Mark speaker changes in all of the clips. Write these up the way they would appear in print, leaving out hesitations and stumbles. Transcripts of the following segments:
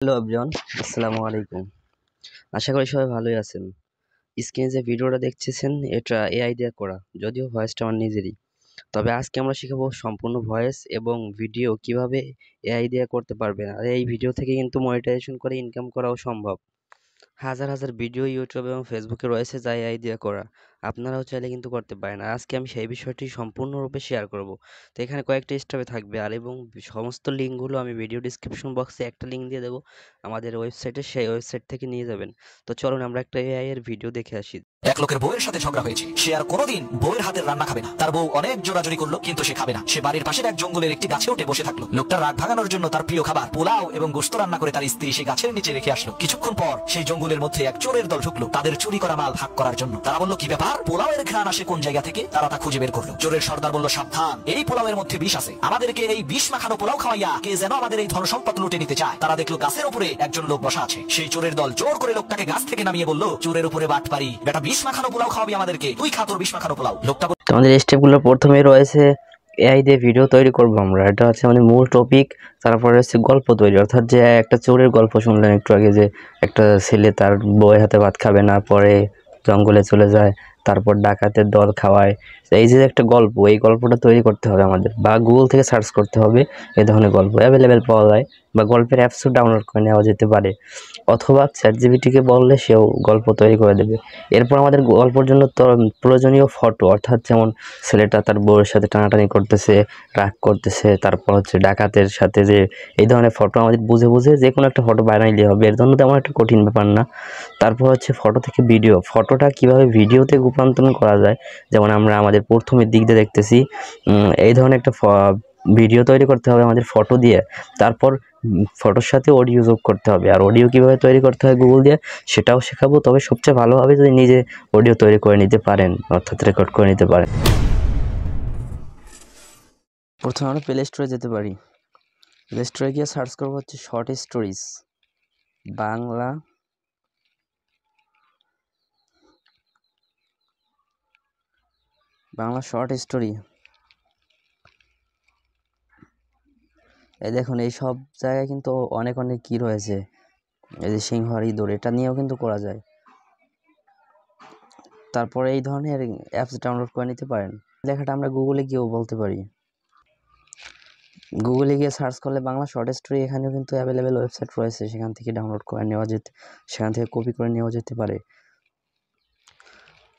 Speaker 1: Hello everyone, আসসালামু আলাইকুম। আশা করি সবাই ভালোই আছেন। স্ক্রিনে যে ভিডিওটা দেখতেছেন এটা এআই দিয়ে করা, যদিও ভয়েসটা আমার নিজেরই। তবে আজকে আমরা শিখাবো সম্পূর্ণ ভয়েস এবং ভিডিও কিভাবে এআই দিয়ে করতে পারবেন। আর এই ভিডিও থেকে কিন্তু মনিটাইজেশন করে ইনকাম করাও সম্ভব। হাজার হাজার ভিডিও ইউটিউব এবং ফেসবুকে রয়েছে যা এআই দিয়ে করা। আপনারাও চাইলে কিন্তু করতে পারেন। আর আজকে আমি সেই বিষয়টি সম্পূর্ণরূপে শেয়ার করব। তো এখানে কয়েকটা স্টেপে থাকবে আর এবং সমস্ত লিঙ্কগুলো আমি ভিডিও ডিসক্রিপশন বক্সে একটা লিঙ্ক দিয়ে দেবো আমাদের ওয়েবসাইটে, সেই ওয়েবসাইট থেকে নিয়ে যাবেন। তো চলুন আমরা একটা এআই এর ভিডিও দেখে আসি।
Speaker 2: এক লোকের বউয়ের সাথে ঝগড়া হয়েছে। সে আর কোনোদিন বউয়ের হাতের রান্না খাবে না। তার বউ অনেক জোরাজুরি করলো, কিন্তু সে খাবে না। সে বাড়ির পাশের এক জঙ্গলের একটি গাছে উঠে বসে থাকলো। লোকটার রাগ ভাঙানোর জন্য তার প্রিয় খাবার পোলাও এবং গোশত রান্না করে তার স্ত্রী সেই গাছের নিচে রেখে আসলো। কিছুক্ষণ পর সেই জঙ্গলের মধ্যে এক চোরের দল ঢুকলো তাদের চুরি করা মাল ভাগ করার জন্য। তারা বলল, কি ব্যাপার, পোলাওয়ের ঘ্রাণ আসে কোন জায়গা থেকে? তারা তা খুঁজে বের করলো। চোরের সর্দার বলল, সাবধান, এই পোলাওয়ের মধ্যে বিষ আছে। আমাদেরকে এই বিষ মাখানো পোলাও খাওয়াইয়া কে যেন আমাদের এই ধন সম্পদ লুটে নিতে চায়। তারা দেখলো গাছের উপরে একজন লোক বসা আছে। সেই চোরের দল জোর করে লোকটাকে গাছ থেকে নামিয়ে বলল, চোরের উপরে বাটপারি, বেটা বিষ মাখানো পোলাও খাওয়াবি আমাদেরকে, তুই খা তোর বিষ মাখানো পোলাও। লোকটা
Speaker 1: তো আমাদের স্টেপগুলো প্রথমেই রয়েছে এআই দিয়ে ভিডিও তৈরি করব আমরা। এটা হচ্ছে আমাদের মূল টপিক। তারপরে হচ্ছে গল্প তৈরি, অর্থাৎ যে একটা চোরের গল্প শুনলেন একটু আগে, যে একটা ছেলে তার বউয়ের হাতে ভাত খাবে না, পরে জঙ্গলে চলে যায়, তারপর ডাকাতের দল খাওয়ায়। এই যে একটা গল্প, এই গল্পটা তৈরি করতে হবে আমাদের, বা গুগল থেকে সার্চ করতে হবে। এই ধরনের গল্প অ্যাভেলেবেল পাওয়া যায়, বা গল্পের অ্যাপসও ডাউনলোড করে নেওয়া যেতে পারে, অথবা চ্যাটজিপিটিকে বললে সেও গল্প তৈরি করে দেবে। এরপর আমাদের গল্পের জন্য তো প্রয়োজনীয় ফটো, অর্থাৎ যেমন ছেলেটা তার বউয়ের সাথে টানাটানি করতেছে, রাগ করতেছে, তারপর হচ্ছে ডাকাতের সাথে, যে এই ধরনের ফটো আমাদের বুঝে বুঝে যে কোনো একটা ফটো বানাইলে হবে। এর জন্য তেমন একটা কঠিন ব্যাপার না। তারপর হচ্ছে ফটো থেকে ভিডিও, ফটোটা কিভাবে ভিডিওতে রূপান্তরণ করা যায়, যেমন আমরা আমাদের প্রথমের দিক দিয়ে দেখতেছি এই ধরনের একটা ভিডিও তৈরি করতে হবে আমাদের ফটো দিয়ে। তারপর ফটোর সাথে অডিও যোগ করতে হবে। আর অডিও কিভাবে তৈরি করতে হয় গুগল দিয়ে সেটাও শেখাবো। তবে সবচেয়ে ভালো হবে যদি নিজে অডিও তৈরি করে নিতে পারেন, অর্থাৎ রেকর্ড করে নিতে পারেন। প্রথমে আমরা প্লে স্টোরে যেতে পারি। প্লে স্টোরে গিয়ে সার্চ করবো হচ্ছে short stories Bangla. Short story. এই দেখুন, এই সব জায়গায় কিন্তু অনেক অনেক কি রয়েছে। এই যে সিংহর ইঁদুর, এটা নিয়েও কিন্তু করা যায়। তারপরে এই ধরনের অ্যাপস ডাউনলোড করে নিতে পারেন। লেখাটা আমরা গুগলে গিয়েও বলতে পারি। গুগলে গিয়ে সার্চ করলে বাংলা শর্ট স্টোরি, এখানেও কিন্তু অ্যাভেলেবেল ওয়েবসাইট রয়েছে, সেখান থেকে ডাউনলোড করে নেওয়া যেতে, সেখান থেকে কপি করে নেওয়া যেতে পারে।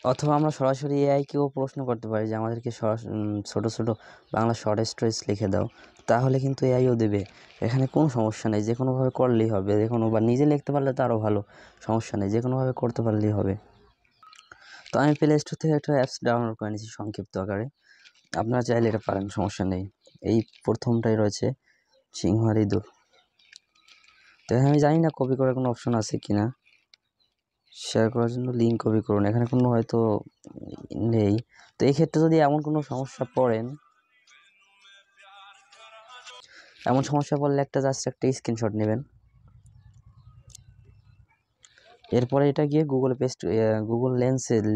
Speaker 1: অথবা আমরা সরাসরি এআইকেও প্রশ্ন করতে পারি যে আমাদেরকে ছোট ছোট বাংলা শর্ট স্টোরিজ লিখে দাও, তাহলে কিন্তু এআইও দেবে। এখানে কোনো সমস্যা নেই, যে কোনোভাবে করলেই হবে। যে কোনো, বা নিজে লিখতে পারলে তো আরও ভালো, সমস্যা নেই, যে কোনোভাবে করতে পারলেই হবে। তো আমি প্লে স্টোর থেকে একটা অ্যাপস ডাউনলোড করে নিয়েছি সংক্ষিপ্ত আকারে, আপনারা চাইলে এটা পারেন, সমস্যা নেই। এই প্রথমটাই রয়েছে সিংহর ইঁদুর। তো আমি জানি না কপি করার কোনো অপশন আছে কিনা। শেয়ার করার জন্য লিঙ্ক কপি করুন, এখানে কোনো হয়তো নেই। তো এই ক্ষেত্রে যদি এমন কোনো সমস্যা পড়েন, এমন সমস্যা পড়লে জাস্ট একটা স্ক্রিনশট নেবেন। এরপরে এটা গিয়ে গুগল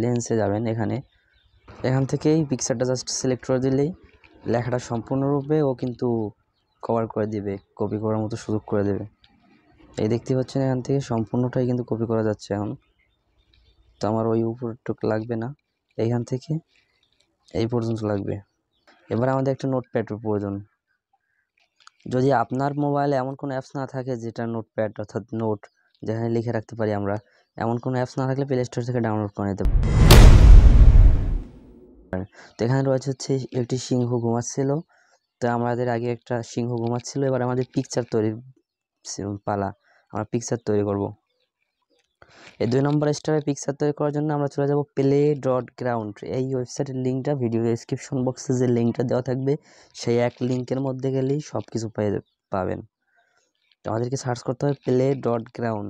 Speaker 1: লেন্সে যাবেন। এখান থেকে এই পিকচারটা জাস্ট সিলেক্ট করে দিলেই লেখাটা সম্পূর্ণরূপে ও কিন্তু কভার করে দিবে, কপি করার মতো সুযোগ করে দেবে। এই দেখতে পাচ্ছেন, এখান থেকে সম্পূর্ণটাই কিন্তু কপি করা যাচ্ছে এখন। তো আমার ওই উপরটুক লাগবে না, এইখান থেকে এই পর্যন্ত লাগবে। এবার আমাদের একটা নোটপ্যাডের প্রয়োজন। যদি আপনার মোবাইলে এমন কোনো অ্যাপস না থাকে যেটা নোটপ্যাড, অর্থাৎ নোট যেখানে লিখে রাখতে পারি আমরা, এমন কোনো অ্যাপস না থাকলে প্লে স্টোর থেকে ডাউনলোড করে নিতে পারেন। তো এখানে রয়েছে হচ্ছে একটি সিংহ ঘুমাচ্ছিল। তো আমাদের আগে একটা সিংহ ঘুমাচ্ছিল, এবার আমাদের পিকচার তৈরির পালা। আমরা পিকচার তৈরি করব। এই 2 নম্বর স্টারে পিকচার তৈরি করার জন্য আমরা চলে যাব play.ground। এই ওয়েবসাইটের লিঙ্কটা ভিডিও ডেসক্রিপশন বক্সে যে লিঙ্কটা দেওয়া থাকবে, সেই এক লিঙ্কের মধ্যে গেলেই সব কিছু পাবেন। তো আমাদেরকে সার্চ করতে হবে play.ground।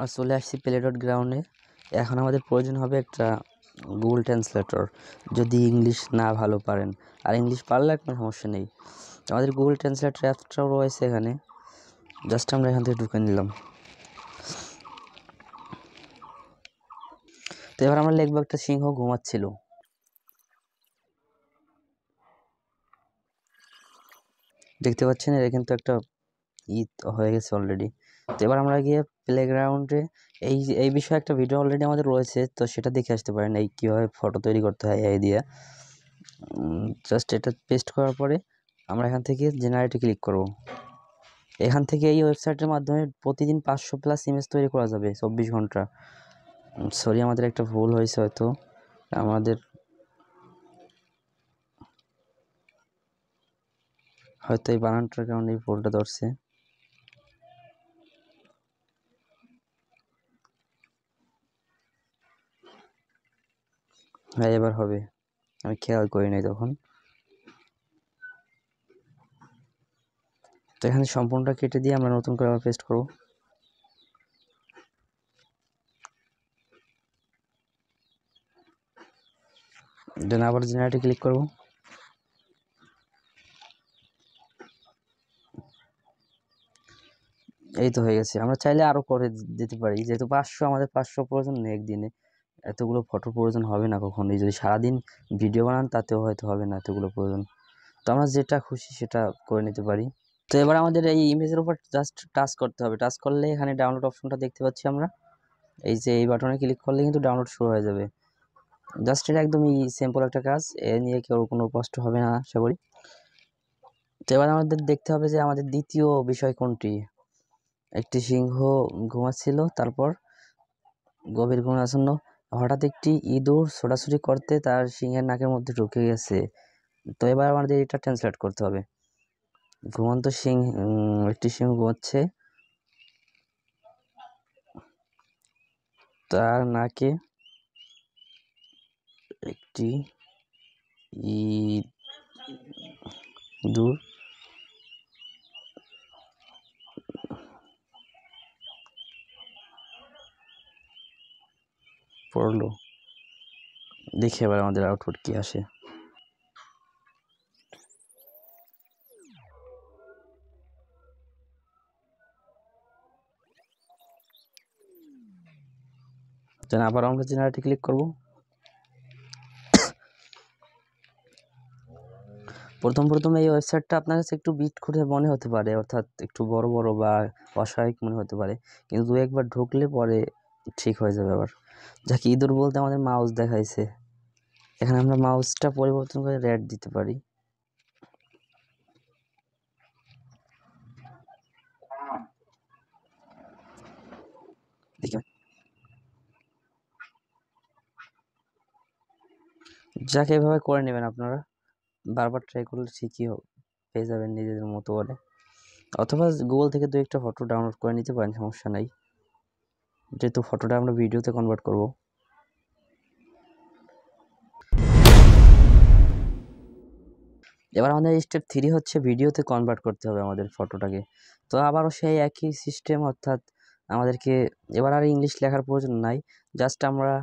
Speaker 1: আর চলে আসছি play.ground-এ। এখন আমাদের প্রয়োজন হবে একটা গুগল ট্রান্সলেটর, যদি ইংলিশ না ভালো পারেন। আর ইংলিশ পারলে কোনো সমস্যা নেই। আমাদের গুগল ট্রান্সলেটর অ্যাপটাও রয়েছে এখানে, জাস্ট আমরা এখান থেকে ঢুকে নিলাম। তো এবার আমরা লিখবো একটা সিংহ ঘুমাচ্ছিল। দেখতে পাচ্ছেন, এটা কিন্তু একটা ঈদ হয়ে গেছে অলরেডি। তো এবার আমরা গিয়ে প্লেগ্রাউন্ডে এই এই বিষয়ে একটা ভিডিও অলরেডি আমাদের রয়েছে, তো সেটা দেখে আসতে পারেন এই কীভাবে ফটো তৈরি করতে হয় এই দিয়ে। জাস্ট এটা পেস্ট করার পরে আমরা এখান থেকে জেনারেটে ক্লিক করব। এখান থেকে এই ওয়েবসাইটের মাধ্যমে প্রতিদিন 500+ ইমেজ তৈরি করা যাবে 24 ঘন্টা। সরি, আমাদের একটা ভুল হয়েছে হয়তো, আমাদের হয়তো এই বানানটার কারণে এই ভুলটা ধরছে। হ্যাঁ, এবার হবে, আমি খেয়াল করি নাই তখন। তো এখানে সম্পূর্ণটা কেটে দিয়ে আমরা নতুন করে আবার পেস্ট করব। দেন আবার জেনারেটে ক্লিক করব। এই তো হয়ে গেছে। আমরা চাইলে আরও করে দিতে পারি, যেহেতু 500 আমাদের 500 প্রয়োজন নেই একদিনে, এতগুলো ফটোর প্রয়োজন হবে না কখনোই। যদি সারাদিন ভিডিও বানান তাতেও হয়তো হবে না এতগুলো প্রয়োজন। তো আমরা যেটা খুশি সেটা করে নিতে পারি। তো এবার আমাদের এই ইমেজের উপর জাস্ট টাচ করতে হবে। টাচ করলে এখানে ডাউনলোড অপশনটা দেখতে পাচ্ছি আমরা। এই যে এই বাটনে ক্লিক করলে কিন্তু ডাউনলোড শুরু হয়ে যাবে। জাস্ট এটা একদমই সিম্পল একটা কাজ, এ নিয়ে কেউ কোনো কষ্ট হবে না আশা করি। তো এবার আমাদের দেখতে হবে যে আমাদের দ্বিতীয় বিষয় কোনটি। একটি সিংহ ঘুমাচ্ছিল, তারপর গভীর ঘুমাচ্ছন্ন হঠাৎ একটি ইঁদুর ছোটাছুটি করতে তার সিংহের নাকের মধ্যে ঢুকে গেছে। তো এবার আমাদের এটা ট্রান্সলেট করতে হবে। ঘুমন্ত একটি সিংহ ঘুমাচ্ছে, তার নাকে একটি ইঁদুর পড়লো। দেখি এবার আমাদের আউটপুট কি আসে। দেন আবার আমরা জেনারেটে ক্লিক করব। প্রথম এই ওয়েবসাইটটা আপনার কাছে একটু বিট করে মনে হতে পারে, অর্থাৎ একটু বড় বড় বা অস্বাভাবিক মনে হতে পারে, কিন্তু দু একবার ঢুকলে পরে ঠিক হয়ে যাবে। আবার যাকে ইঁদুর বলতে আমাদের মাউস দেখাইছে, এখানে আমরা মাউসটা পরিবর্তন করে রেড দিতে পারি। যাকে এভাবে করে নেবেন আপনারা, বারবার ট্রাই করলে ঠিকই পেয়ে যাবেন নিজেদের মতো করে। অথবা গুগল থেকে দু একটা ফটো ডাউনলোড করে নিতে পারেন, সমস্যা নাই, যেহেতু ফটোটা আমরা ভিডিওতে কনভার্ট করব। এবার আমাদের স্টেপ 3 হচ্ছে ভিডিওতে কনভার্ট করতে হবে আমাদের ফটোটাকে। তো আবারও সেই একই সিস্টেম, অর্থাৎ আমাদেরকে এবার আর ইংলিশ লেখার প্রয়োজন নাই, জাস্ট আমরা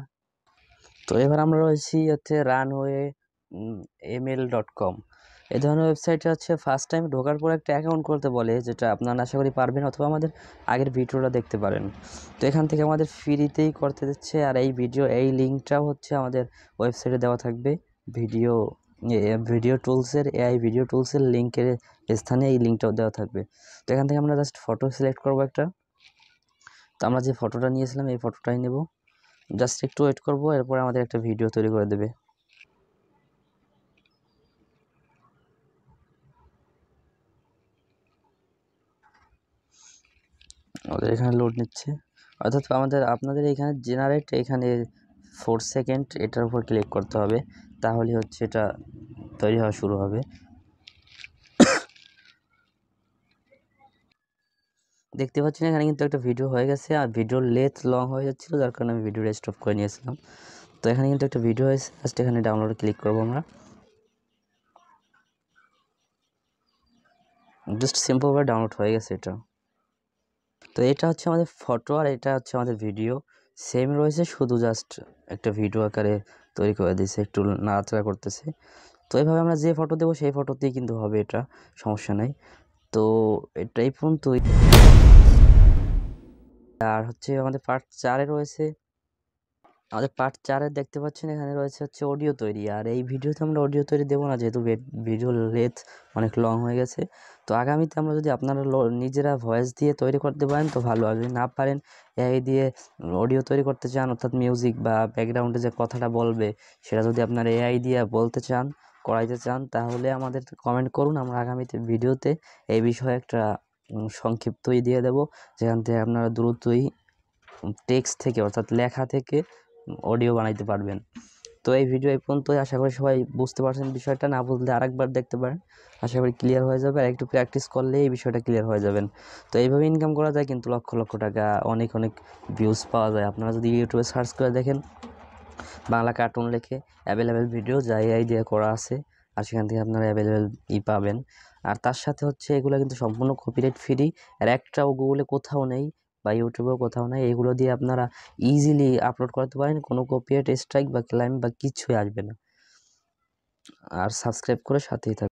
Speaker 1: এবার আমরা রয়েছি হচ্ছে runway.ml.com। এই ধরনের ওয়েবসাইটে হচ্ছে ফার্স্ট টাইম ঢোকার পর একটা অ্যাকাউন্ট করতে বলে, যেটা আপনারা আশা করি পারবেন, অথবা আমাদের আগের ভিডিওটা দেখতে পারেন। তো এখান থেকে আমাদের ফ্রিতেই করতে দিচ্ছে, আর এই লিঙ্কটাও হচ্ছে আমাদের ওয়েবসাইটে দেওয়া থাকবে। ভিডিও টুলসের ভিডিও টুলসের লিঙ্কের স্থানে এই লিঙ্কটাও দেওয়া থাকবে। তো এখান থেকে আমরা জাস্ট ফটো সিলেক্ট করবো একটা। তো আমরা যে ফটোটা নিয়েছিলাম এই ফটোটাই নেব, জাস্ট একটু ওয়েট করব, এরপর আমাদের একটা ভিডিও তৈরি করে দেবে। আমাদের এখানে লোড নিচ্ছে, অর্থাৎ আপনাদের এখানে জেনারেট, এখানে 4 সেকেন্ড এটার উপর ক্লিক করতে হবে, তাহলে হচ্ছে এটা তৈরি হওয়া শুরু হবে। দেখতে পাচ্ছেন এখানে কিন্তু একটা ভিডিও হয়ে গেছে, আর ভিডিওর লেন্থ লং হয়ে যাচ্ছিলো, যার কারণে আমি ভিডিওটা স্টপ করে নিয়েছিলাম। তো এখানে কিন্তু একটা ভিডিও হয়েছে, জাস্ট এখানে ডাউনলোডে ক্লিক করবো আমরা। জাস্ট সিম্পলভাবে ডাউনলোড হয়ে গেছে এটা। তো এটা হচ্ছে আমাদের ফটো, আর এটা হচ্ছে আমাদের ভিডিও, সেম রয়েছে, শুধু জাস্ট একটা ভিডিও আকারে তৈরি করে দিয়েছে, একটু নাড়াচাড়া করতেছে। তো এইভাবে আমরা যে ফটো দেবো সেই ফটোতেই কিন্তু হবে, এটা সমস্যা নেই। তো এটাই পর্যন্তই। আর হচ্ছে আমাদের পার্ট 4-এ রয়েছে আমাদের পার্ট 4 দেখতে পাচ্ছেন এখানে রয়েছে হচ্ছে অডিও তৈরি। আর এই ভিডিওতে আমরা অডিও তৈরি দেবো না, যেহেতু ভিডিও লেন্থ অনেক লং হয়ে গেছে। তো আগামীতে আমরা যদি আপনারা নিজেরা ভয়েস দিয়ে তৈরি করতে পারেন তো ভালো, আর যদি না পারেন এআই দিয়ে অডিও তৈরি করতে চান, অর্থাৎ মিউজিক বা ব্যাকগ্রাউন্ডে যে কথাটা বলবে সেটা যদি আপনারা এআই দিয়ে বলতে চান, করাইতে চান, তাহলে আমাদের কমেন্ট করুন। আমরা আগামীতে ভিডিওতে এই বিষয়ে একটা সংক্ষিপ্তই দিয়ে দেব, যেখান থেকে আপনারা দ্রুতই টেক্সট থেকে অর্থাৎ লেখা থেকে অডিও বানাইতে পারবেন। তো এই ভিডিও এই পর্যন্তই, আশা করি সবাই বুঝতে পারছেন বিষয়টা। না বুঝলে আরেকবার দেখতে পারেন, আশা করি ক্লিয়ার হয়ে যাবে। আর একটু প্র্যাকটিস করলে এই বিষয়টা ক্লিয়ার হয়ে যাবেন। তো এইভাবে ইনকাম করা যায়, কিন্তু লক্ষ লক্ষ টাকা, অনেক অনেক ভিউজ পাওয়া যায়। আপনারা যদি ইউটিউবে সার্চ করে দেখেন বাংলা কার্টুন লেখে, অ্যাভেলেবেল ভিডিও যা এআই দিয়ে করা আছে, আর সেখান থেকে আপনারা অ্যাভেলেবেল পাবেন। আর তার সাথে হচ্ছে এগুলো কিন্তু সম্পূর্ণ কপিরাইট ফ্রি, আর একটাও গুগলে কোথাও নেই বা ইউটিউবেও কোথাও নেই। এগুলো দিয়ে আপনারা ইজিলি আপলোড করতে পারেন, কোনো কপিরাইট স্ট্রাইক বা ক্লাইম বা কিছুই আসবে না। আর সাবস্ক্রাইব করে সাথেই থাকুন।